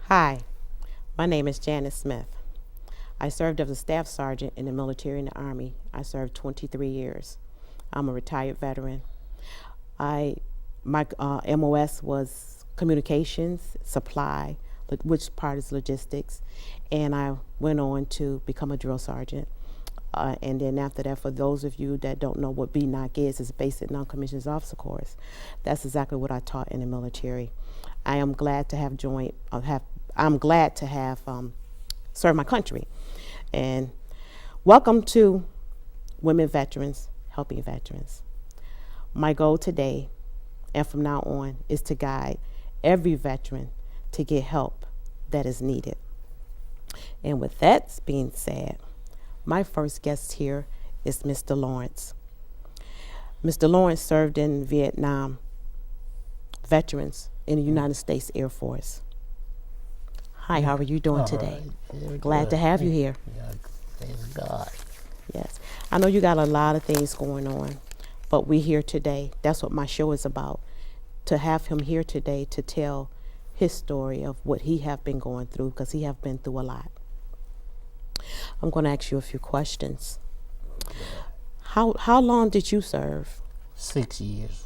Hi, my name is Janice Smith. I served as a staff sergeant in the military and the Army. I served 23 years. I'm a retired veteran. I my MOS was communications, supply, which part is logistics, and I went on to become a drill sergeant. And then after that, for those of you that don't know what BNOC is, it's Basic Non-Commissioned Officer Course. That's exactly what I taught in the military. I am glad to have joined. I'm glad to have served my country, and welcome to Women Veterans Helping Veterans. My goal today and from now on is to guide every veteran to get help that is needed. And with that being said, my first guest here is Mr. Lawrence. Mr. Lawrence served in Vietnam veterans in the United States Air Force. Hi, how are you doing today? Very Glad to good. have you here. Yeah, praise God. Yes. I know you got a lot of things going on, but we're here today. That's what my show is about. To have him here today to tell his story of what he have been going through, because he have been through a lot. I'm going to ask you a few questions. How long did you serve? 6 years.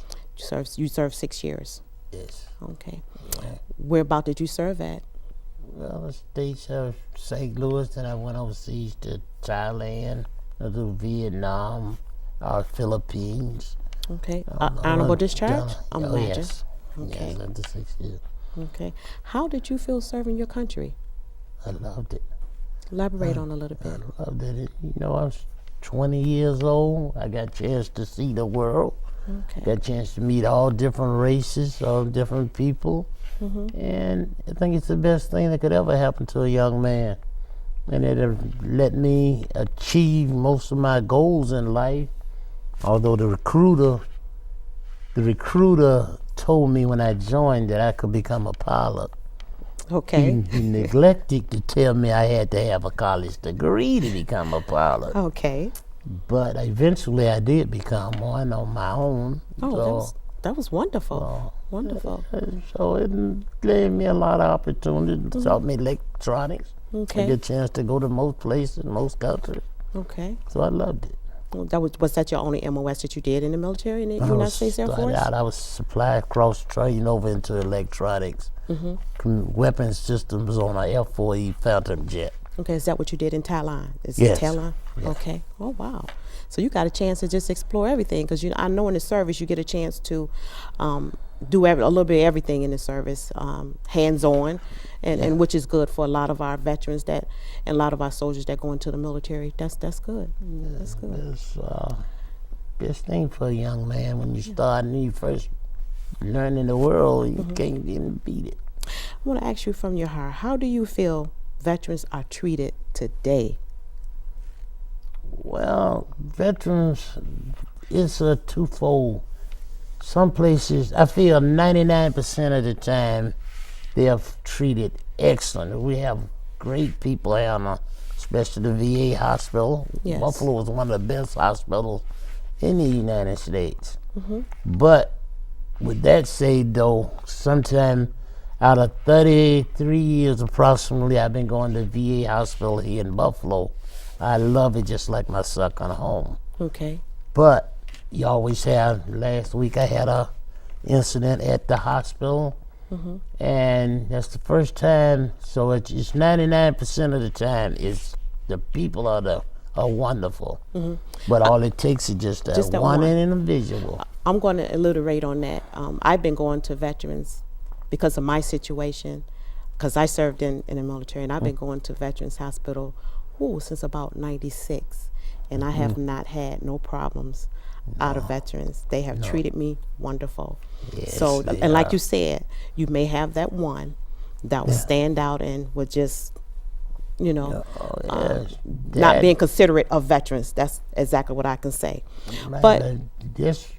You served 6 years. Yes. Okay. Yeah. Where about did you serve at? Well, the states of St. Louis, then I went overseas to Thailand, to Vietnam, Philippines. Okay. I Honorable went discharge? down- I'm oh, imagine. yes. Okay. Yes, after 6 years. Okay. How did you feel serving your country? I loved it. Elaborate on a little I bit. loved it. You know, I was 20 years old. I got a chance to see the world. Okay. Got a chance to meet all different races, all different people. And I think it's the best thing that could ever happen to a young man. And it have let me achieve most of my goals in life. Although the recruiter told me when I joined that I could become a pilot. Okay. He neglected to tell me I had to have a college degree to become a pilot. Okay. But eventually I did become one on my own. Oh, that was wonderful. so, Wonderful. So it gave me a lot of opportunities. Taught me electronics. I Okay. get a chance to go to most places, most countries. Okay. So I loved it. Well, was that your only MOS that you did in the military in the I United was States Air started Force? out, I was supply cross trained over into electronics. Weapons systems on a F-4E Phantom jet. Okay, is that what you did in Thailand? Is Yes. it Thailand? Yes. Okay. Oh wow. So you got a chance to just explore everything, because I know in the service you get a chance to do a little bit of everything in the service, hands-on, and which is good for a lot of our veterans and a lot of our soldiers that go into the military. That's good. That's good. It's best thing for a young man when you start and you first learning the world. You can't even beat it. I want to ask you from your heart, how do you feel veterans are treated today? Well, veterans, it's a twofold. Some places, I feel 99% of the time, they are treated excellent. We have great people here, especially the VA hospital. Yes. Buffalo is one of the best hospitals in the United States. But with that said, though, sometime out of 33 years approximately, I've been going to VA hospital here in Buffalo. I love it just like my second home. Okay. But you always have, last week I had a incident at the hospital, and that's the first time, so it's 99% of the time is the people are wonderful. But all it takes is just that Just that one one. individual. I'm going to alliterate on that. I've been going to veterans because of my situation, because I served in the military, and I've been going to Veterans Hospital since about 96, and I have not had no problems out of veterans. They have treated me wonderful. Yes, So, they and like are. you said, you may have that one that will stand out and would just, Yes, not that- being considerate of veterans. That's exactly what I can say. Man, But this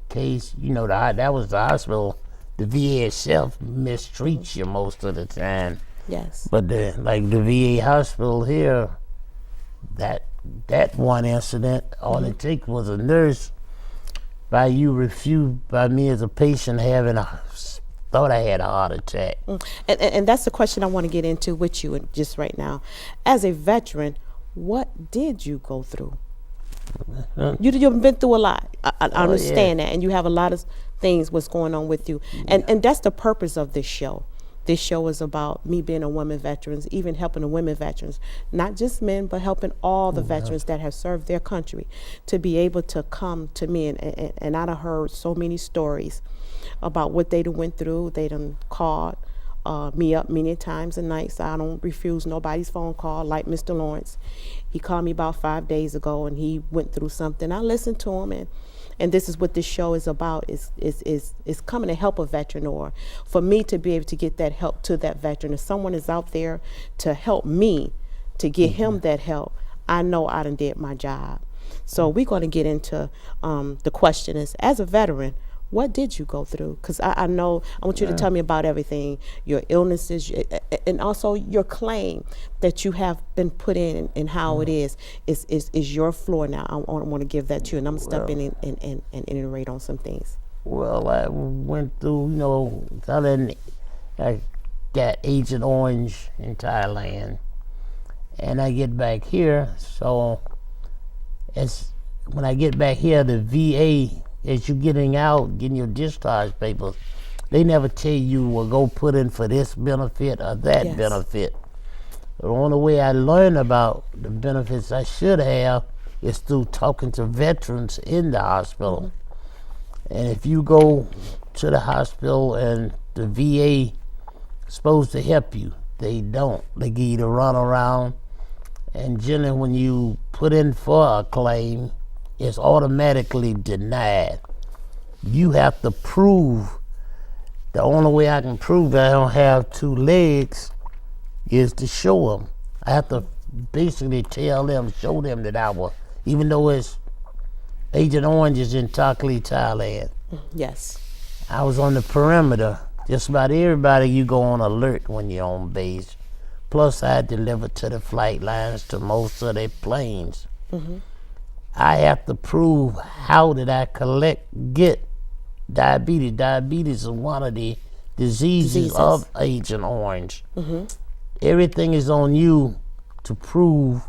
case, that was the hospital. The VA itself mistreats you most of the time. yes. But the VA hospital here, that one incident, all it took was a nurse by me as a patient having a thought I had a heart attack. And that's the question I want to get into with you just right now. As a veteran, what did you go through? You've been through a lot. I understand that, and you have a lot of things what's going on with you, and that's the purpose of this show. This show is about me being a women veterans, even helping the women veterans, not just men, but helping all the veterans that have served their country to be able to come to me. And I done heard so many stories about what they done went through. They done called me up many times and nights. I don't refuse nobody's phone call, like Mr. Lawrence. He called me about 5 days ago, and he went through something. I listened to him, and this is what this show is about, is coming to help a veteran, or for me to be able to get that help to that veteran. If someone is out there to help me to get him that help, I know I done did my job. So we're going to get into the question is, as a veteran, what did you go through? Because I know, I want you to tell me about everything, your illnesses, and also your claim that you have been put in, and how it is your floor now. I want to give that to you, and I'm going to step in and iterate on some things. Well, I went through, I got Agent Orange in Thailand, and I get back here, so when I get back here, the VA, as you getting your discharge papers, they never tell you, well, go put in for this benefit or that benefit. The only way I learn about the benefits I should have is through talking to veterans in the hospital. And if you go to the hospital and the VA is supposed to help you, they don't. They give you the run around. And generally when you put in for a claim, it's automatically denied. You have to prove. The only way I can prove that I don't have 2 legs is to show them. I have to basically show them that I was, even though it's Agent Orange is in Takli, Thailand. Yes. I was on the perimeter. Just about everybody, you go on alert when you're on base. Plus, I delivered to the flight lines, to most of their planes. I have to prove, how did I get diabetes? Diabetes is one of the diseases of Agent Orange. Everything is on you to prove,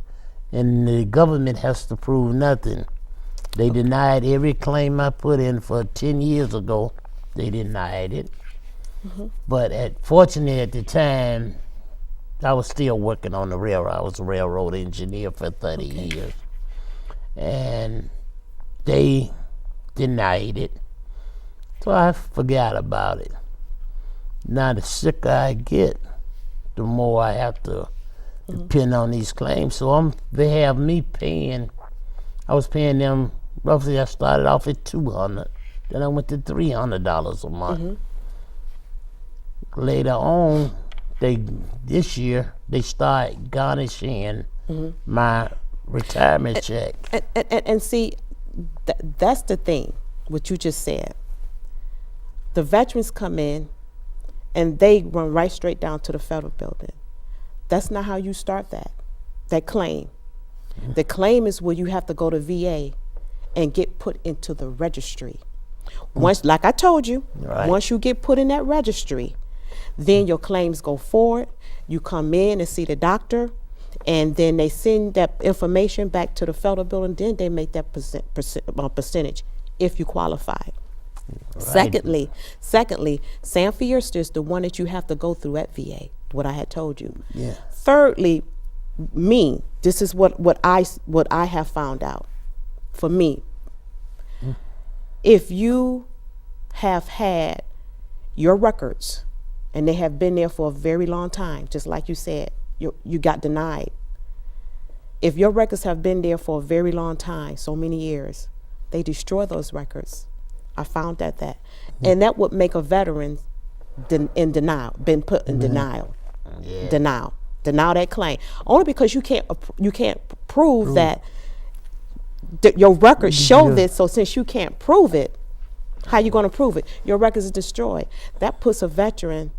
and the government has to prove nothing. They denied every claim I put in for 10 years ago. They denied it. But fortunately at the time, I was still working on the railroad. I was a railroad engineer for 30 years. And they denied it. So I forgot about it. Now the sicker I get, the more I have to depend on these claims. So they have me paying. I was paying them roughly. I started off at $200, then I went to $300 a month. Later on, this year they start garnishing my retirement check. And see, that's the thing, what you just said. The veterans come in and they run right straight down to the federal building. That's not how you start that claim. The claim is where you have to go to VA and get put into the registry. Once, like I told you, once you get put in that registry, then your claims go forward. You come in and see the doctor, and then they send that information back to the federal building. Then they make that percentage if you qualify. Secondly, Sam Fierster is the one that you have to go through at VA, what I had told you. Thirdly, this is what I have found out. For me, if you have had your records and they have been there for a very long time, just like you said, you got denied. If your records have been there for a very long time, so many years, they destroy those records. I found that. And that would make a veteran in denial, been put in denial. Denial that claim. Only because you can't prove that your records show this, so since you can't prove it, how you going to prove it? Your records is destroyed. That puts a veteran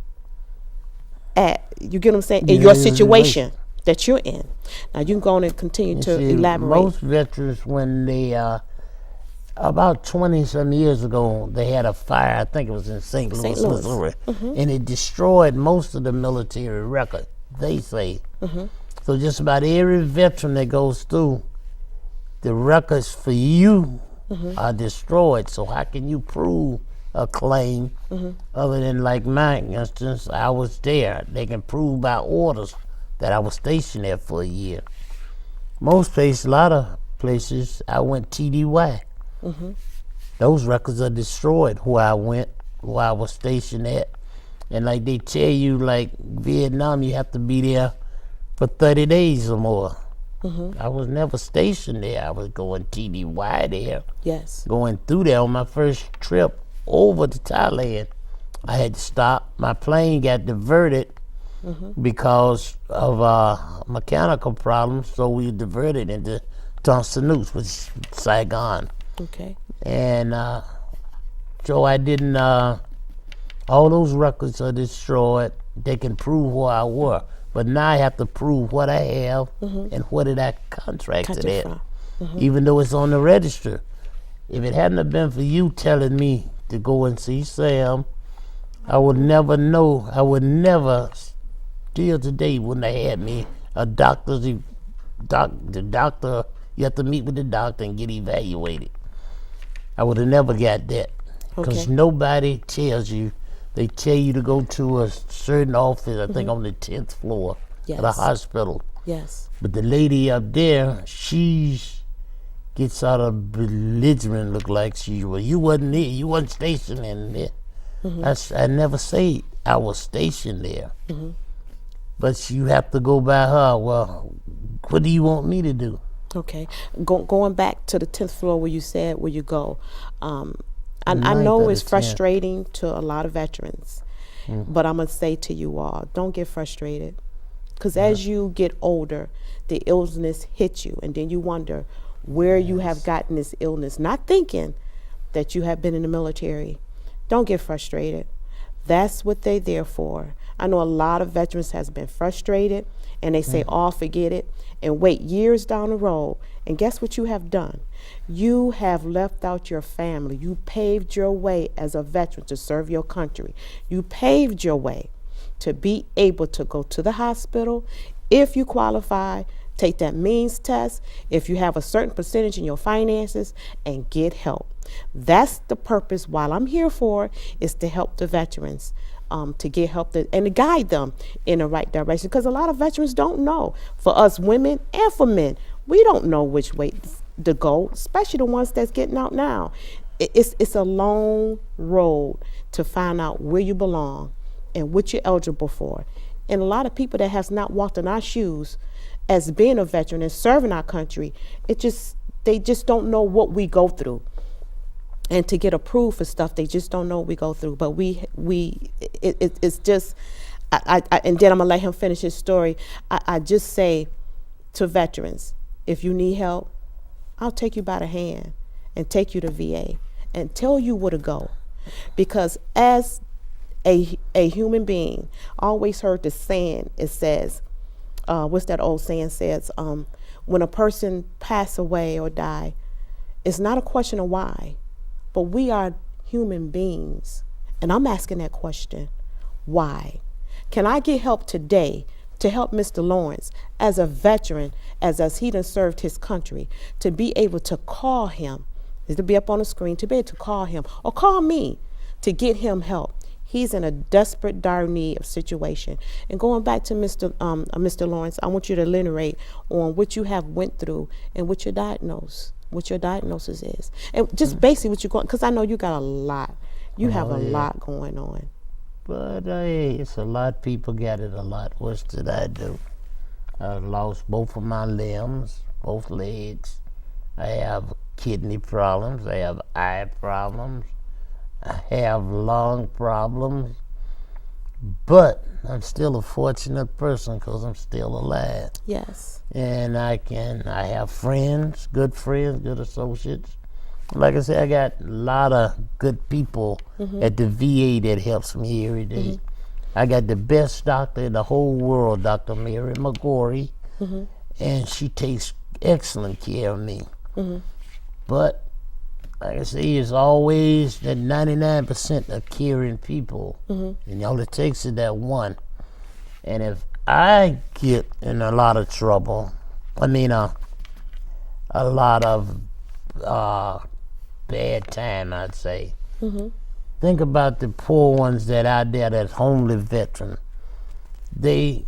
at, you get what I'm saying, in your situation that you're in. Now you can go on and continue to elaborate. Most veterans, when they about 20-some years ago, they had a fire. I think it was in St. Louis, St. Louis. Missouri, and it destroyed most of the military record. They say so. Just about every veteran that goes through, the records for you are destroyed. So how can you prove a claim other than like mine? For instance, I was there. They can prove by orders that I was stationed there for a year. Most places, a lot of places, I went TDY. Those records are destroyed where I went, where I was stationed at. And like they tell you, like Vietnam, you have to be there for 30 days or more. I was never stationed there. I was going TDY there. Yes. Going through there on my first trip over to Thailand. I had to stop. My plane got diverted because of mechanical problems, so we diverted into Ton Sanus, which is Saigon. Okay. And so I didn't, all those records are destroyed. They can prove where I were. But now I have to prove what I have and what did I contracted at. Even though it's on the register. If it hadn't have been for you telling me to go and see Sam, I would never know. I would never, still today, wouldn't have had me a doctor. The doctor, you have to meet with the doctor and get evaluated. I would have never got that. Because nobody tells you. They tell you to go to a certain office, I think on the 10th floor of the hospital. Yes. But the lady up there, she gets out of belligerent, look like she was, you wasn't there, you wasn't stationed in there. I never say I was stationed there. But you have to go by her. Well, what do you want me to do? Okay. Going back to the 10th floor where you said where you go, I know it's frustrating to a lot of veterans, but I'm going to say to you all, don't get frustrated. Because as you get older, the illness hits you, and then you wonder where you have gotten this illness, not thinking that you have been in the military. Don't get frustrated. That's what they're there for. I know a lot of veterans has been frustrated, and they say, oh, forget it, and wait years down the road. And guess what you have done? You have left out your family. You paved your way as a veteran to serve your country. You paved your way to be able to go to the hospital. If you qualify, take that means test. If you have a certain percentage in your finances, and get help. That's the purpose while I'm here for, is to help the veterans. To get help and to guide them in the right direction. Because a lot of veterans don't know. For us women and for men, we don't know which way to go, especially the ones that's getting out now. It's a long road to find out where you belong and what you're eligible for. And a lot of people that has not walked in our shoes as being a veteran and serving our country, they just don't know what we go through. And to get approved for stuff, they just don't know what we go through. But it's just, and then I'm gonna let him finish his story. I just say to veterans, if you need help, I'll take you by the hand and take you to VA and tell you where to go. Because as a human being, I always heard the saying, it says, what's that old saying says, when a person pass away or die, it's not a question of why. But we are human beings, and I'm asking that question, why? Can I get help today to help Mr. Lawrence as a veteran, as he done served his country, to be able to call him, to be up on the screen, to be able to call him, or call me to get him help? He's in a desperate, dire need of situation. And going back to Mr. Lawrence, I want you to elaborate on what you have went through and what your diagnosis is. And just basically what you're going, because I know you got a lot. You have a lot going on. But it's a lot. People got it a lot worse than I do. I lost both of my limbs, both legs. I have kidney problems. I have eye problems. I have lung problems. But I'm still a fortunate person because I'm still alive. Yes. And I have friends, good associates. Like I said, I got a lot of good people at the VA that helps me every day. I got the best doctor in the whole world, Dr. Mary McGorry, and she takes excellent care of me. But like I say, it's always that 99% of caring people, and all it takes is that one. And if I get in a lot of trouble, I mean, a lot of bad time, I'd say. Think about the poor ones that out there, that homeless veteran. They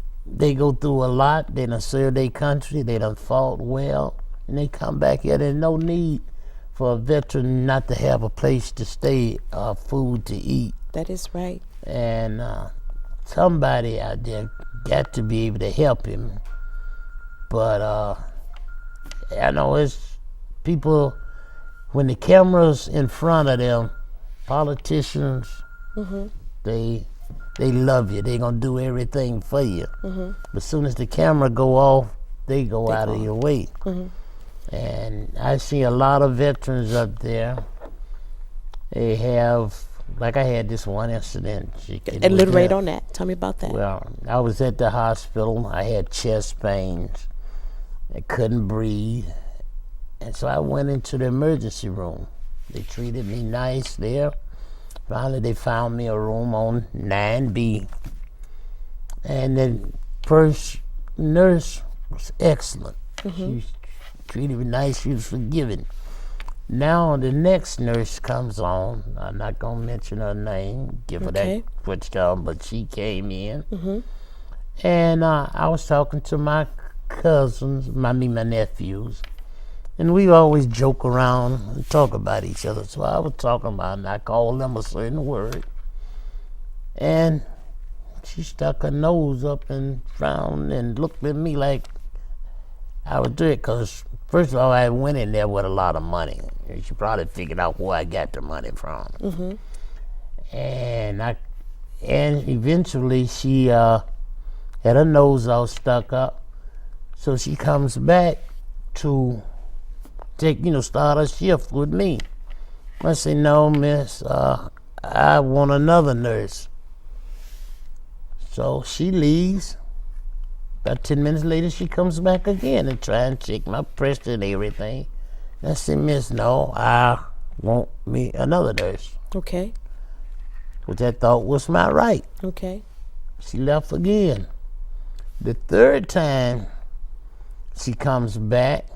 go through a lot. They done serve their country. They done fought well, and they come back here. There's no need for a veteran not to have a place to stay, food to eat. That is right. And somebody out there got to be able to help him. But I know it's people, when the camera's in front of them, politicians, they love you. They gonna do everything for you. But as soon as the camera go off, they go out of your way. And I see a lot of veterans up there. They have, like I had this one incident. Elaborate on that. Tell me about that. Well, I was at the hospital. I had chest pains. I couldn't breathe. And so I went into the emergency room. They treated me nice there. Finally, they found me a room on 9B. And the first nurse was excellent. She treated me nice. She was forgiving. Now the next nurse comes on. I'm not going to mention her name, give her that quick job, but she came in. And I was talking to my cousins, my nephews. And we always joke around and talk about each other. So I was talking about, and I called them a certain word. And she stuck her nose up and frowned and looked at me like I was doing it. Because, first of all, I went in there with a lot of money. She probably figured out where I got the money from. And eventually she had her nose all stuck up. So she comes back to start a shift with me. I say, no, miss, I want another nurse. So she leaves. About 10 minutes later, she comes back again and try and check my pressure and everything. And I said, miss, no, I want me another nurse. Okay. Which I thought was my right. Okay. She left again. The third time she comes back,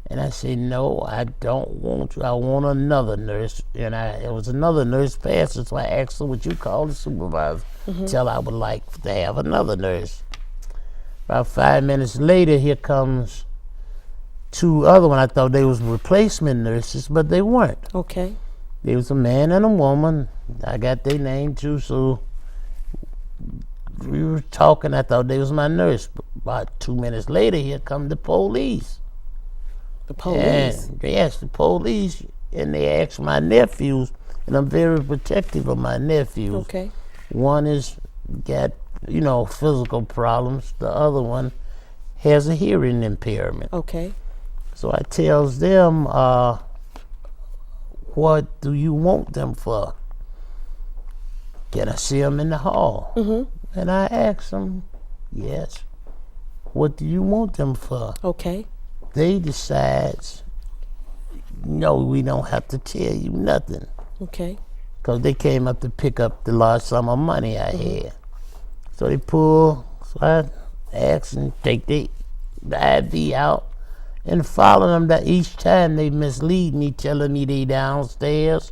and I say, no, I don't want you. I want another nurse. And it was another nurse passed, so I asked her, what you call the supervisor? Tell her I would like to have another nurse. About 5 minutes later, here comes two other ones. I thought they was replacement nurses, but they weren't. Okay. There was a man and a woman. I got their name too, so we were talking. I thought they was my nurse. But about 2 minutes later, here come the police. The police? And, yes, the police. And they asked my nephews, and I'm very protective of my nephews. Okay. One is got, physical problems. The other one has a hearing impairment. Okay. So I tells them, what do you want them for? Can I see them in the hall? And I asked them, yes. What do you want them for? Okay. They decides, no, we don't have to tell you nothing. Okay. Because they came up to pick up the large sum of money I had. So they pull, so I asked and take the IV out and follow them that each time they mislead me, telling me they downstairs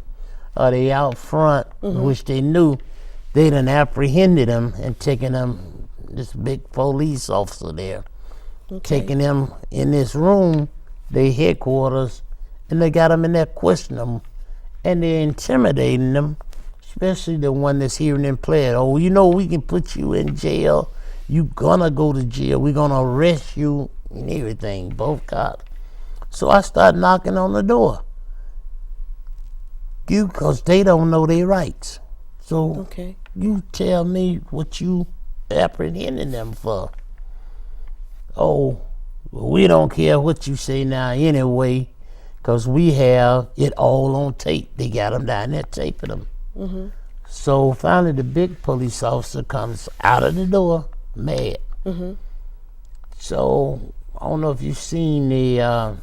or they out front, which they knew. They done apprehended them and taken them, this big police officer there, taking them in this room, their headquarters, and they got them in there questioning them. And they're intimidating them, especially the one that's hearing them play. Oh, we can put you in jail. You gonna go to jail. We're gonna arrest you and everything, both cops. So I start knocking on the door. Because they don't know their rights. So you tell me what you apprehending them for. Oh, well, we don't care what you say now anyway, because we have it all on tape. They got them down there taping them. So finally the big police officer comes out of the door, mad. So I don't know if you've seen the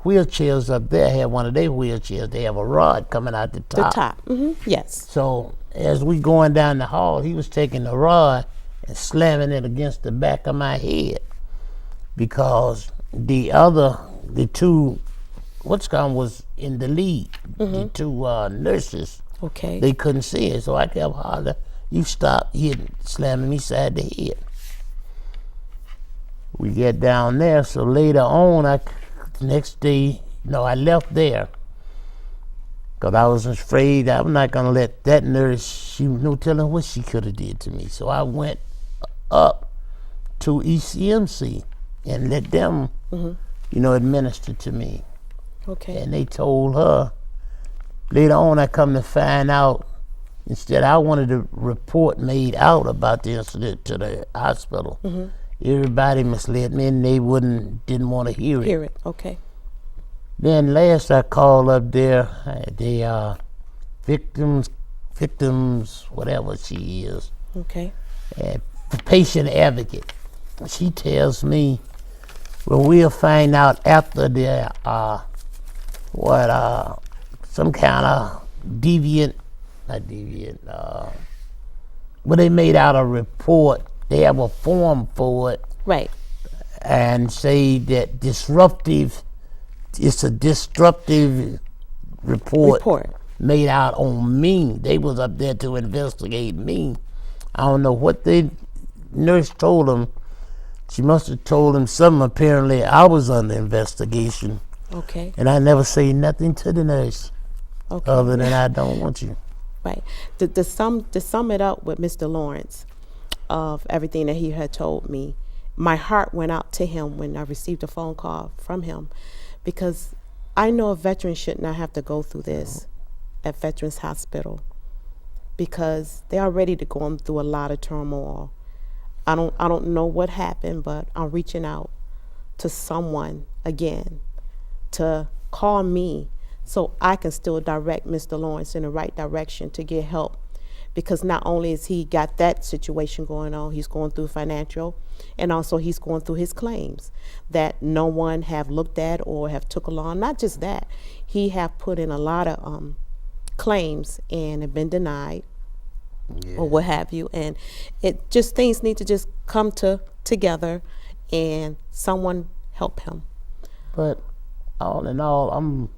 wheelchairs up there have one of their wheelchairs. They have a rod coming out the The top. top. Yes. So as we going down the hall, he was taking the rod and slamming it against the back of my head because the two, what's called was in the lead. The two nurses, Okay. they couldn't see it. So I kept hollering, "You stop hitting, slamming me side the head." We get down there, so later on, the next day, I left there because I was afraid I'm not going to let that nurse, she no telling what she could have did to me. So I went up to ECMC and let them, administer to me. Okay. And they told her, later on I come to find out, instead I wanted a report made out about the incident to the hospital. Everybody misled me and they didn't want to hear it. Hear it. Okay. Then last I called up there, the victims, whatever she is, Okay. and patient advocate. She tells me, well, we'll find out after the some kind of but they made out a report. They have a form for it Right. and say that it's a disruptive report made out on me. They was up there to investigate me. I don't know what the nurse told them. She must have told them something. Apparently, I was under investigation, Okay. and I never say nothing to the nurse Okay. other than I don't want you. Right. To sum it up with Mr. Lawrence of everything that he had told me, my heart went out to him when I received a phone call from him, because I know a veteran should not have to go through this at Veterans Hospital, because they are ready to go through a lot of turmoil. I don't know what happened, but I'm reaching out to someone again to call me so I can still direct Mr. Lawrence in the right direction to get help. Because not only is he got that situation going on, he's going through financial, and also he's going through his claims that no one have looked at or have took along. Not just that, he have put in a lot of claims and have been denied or what have you. And it just, things need to just come together and someone help him. But all in all, I'm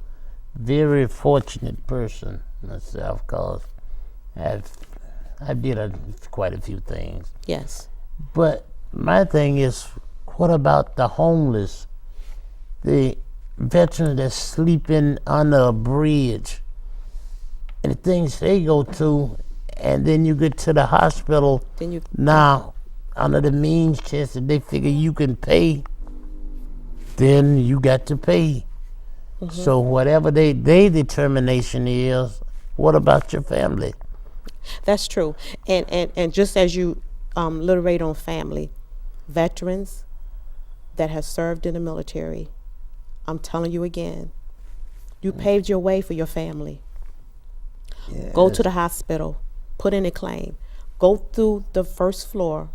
very fortunate person myself because I did quite a few things. Yes. But my thing is, what about the homeless, the veterans that's sleeping under a bridge, and the things they go to, and then you get to the hospital. Then you now under the means test, if they figure you can pay, then you got to pay. So whatever they determination is, what about your family? That's true. And just as you literate on family, veterans that have served in the military, I'm telling you again, you paved your way for your family. Yes. Go to the hospital, put in a claim, go through the first floor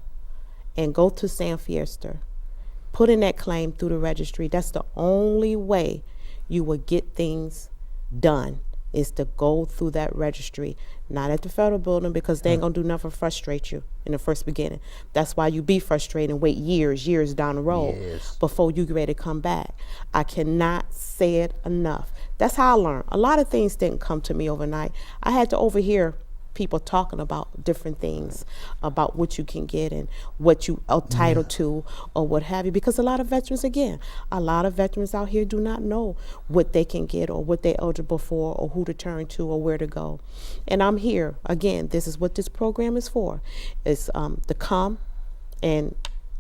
and go to San Fiesta. Put in that claim through the registry. That's the only way you will get things done, is to go through that registry, not at the federal building, because they ain't gonna do nothing but frustrate you in the first beginning. That's why you be frustrated and wait years down the road before you get ready to come back. I cannot say it enough. That's how I learned. A lot of things didn't come to me overnight. I had to overhear people talking about different things, about what you can get and what you are entitled to or what have you, because a lot of veterans out here do not know what they can get or what they're eligible for or who to turn to or where to go. And I'm here again. This is what this program is for. It's to come and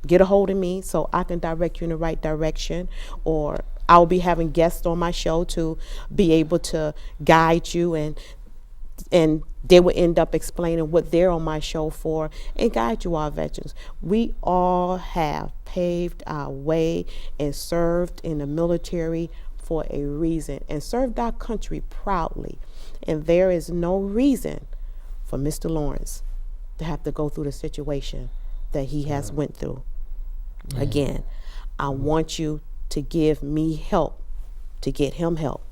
get a hold of me so I can direct you in the right direction, or I'll be having guests on my show to be able to guide you, and they will end up explaining what they're on my show for and guide you, all veterans. We all have paved our way and served in the military for a reason and served our country proudly. And there is no reason for Mr. Lawrence to have to go through the situation that he has went through. Again, I want you to give me help to get him help,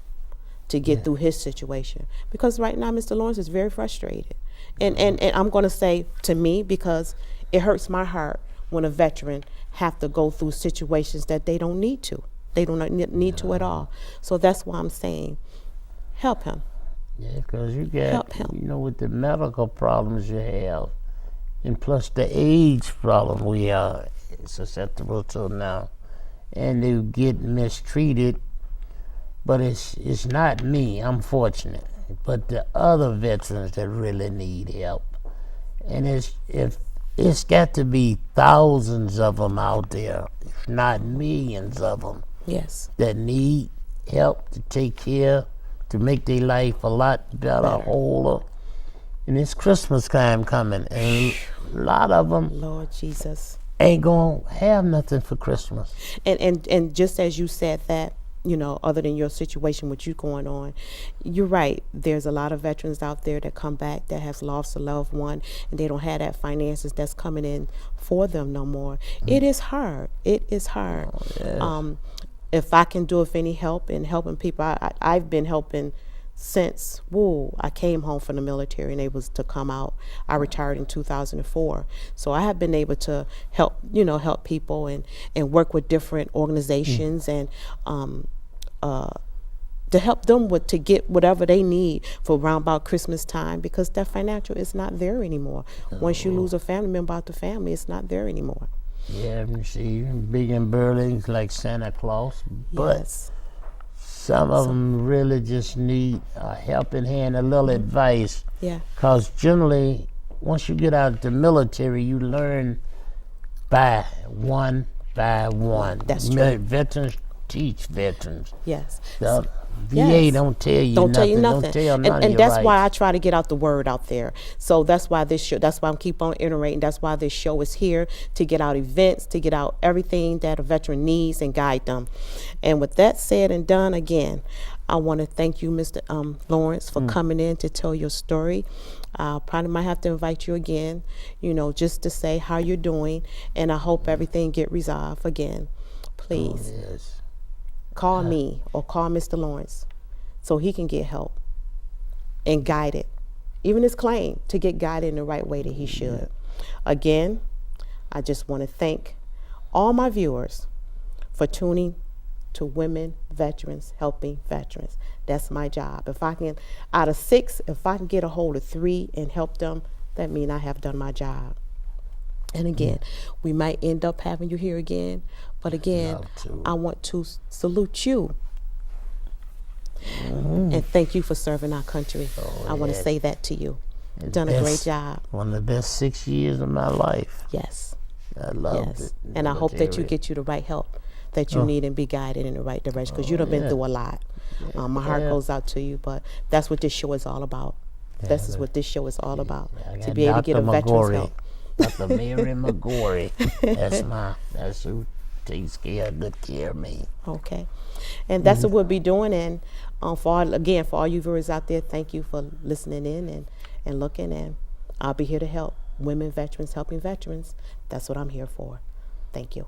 to get through his situation. Because right now, Mr. Lawrence is very frustrated. And I'm going to say to me, because it hurts my heart when a veteran have to go through situations that they don't need to. They don't need to at all. So that's why I'm saying, help him. Yeah, because you Help got, him. you know, with the medical problems you have, and plus the age problem we are susceptible to now, and they get mistreated. But it's not me. I'm fortunate, but the other veterans that really need help, and it's got to be thousands of them out there, if not millions of them, Yes. that need help to take care, to make their life a lot better, wholer. And it's Christmas time coming, and a lot of them Lord Jesus. ain't gonna have nothing for Christmas. And just as you said that, you know, other than your situation with you going on, you're right. There's a lot of veterans out there that come back that has lost a loved one, and they don't have that finances that's coming in for them no more. It is hard. It is hard. If I can do any help in helping people, I've been helping since I came home from the military and able to come out. I retired in 2004, so I have been able to help people and work with different organizations and to help them to get whatever they need for around about Christmas time, because that financial is not there anymore. Once you lose a family member out the family, it's not there anymore. Yeah, you see, big and burly like Santa Claus, but Yes. some of them really just need a helping hand, a little advice. Yeah. Because generally, once you get out of the military, you learn by one by one. That's true. Veterans teach veterans. Yes. The VA Yes. don't tell you Don't nothing. tell you nothing. Don't tell none of And your that's why I rights. try to get out the word out there. So that's why that's why I'm keep on iterating. That's why this show is here, to get out events, to get out everything that a veteran needs and guide them. And with that said and done, again, I want to thank you, Mr. Lawrence, for coming in to tell your story. Probably might have to invite you again, just to say how you're doing, and I hope everything get resolved again. Please. Yes. Call me or call Mr. Lawrence so he can get help and guided, even his claim, to get guided in the right way that he should. Again, I just want to thank all my viewers for tuning to Women Veterans Helping Veterans. That's my job. If I can, out of 6, if I can get a hold of 3 and help them, that means I have done my job. And again, we might end up having you here again, but again, Love to. I want to salute you and thank you for serving our country. I want to yes. say that to you. It's Done a great best- job. One of the best 6 years of my life. Yes, I loved yes. it. And I hope that you Military. get you the right help that you need and be guided in the right direction, because you've been yeah. through a lot. My heart Yeah. goes out to you, but that's what this show is all about. This is what this show is all about, I to got be able to get a Dr. veteran's McGorry. help. Dr. Mary McGorry. That's who takes good care of me. Okay, and that's what we'll be doing. And for all you viewers out there, thank you for listening in and looking. And I'll be here to help women veterans helping veterans. That's what I'm here for. Thank you.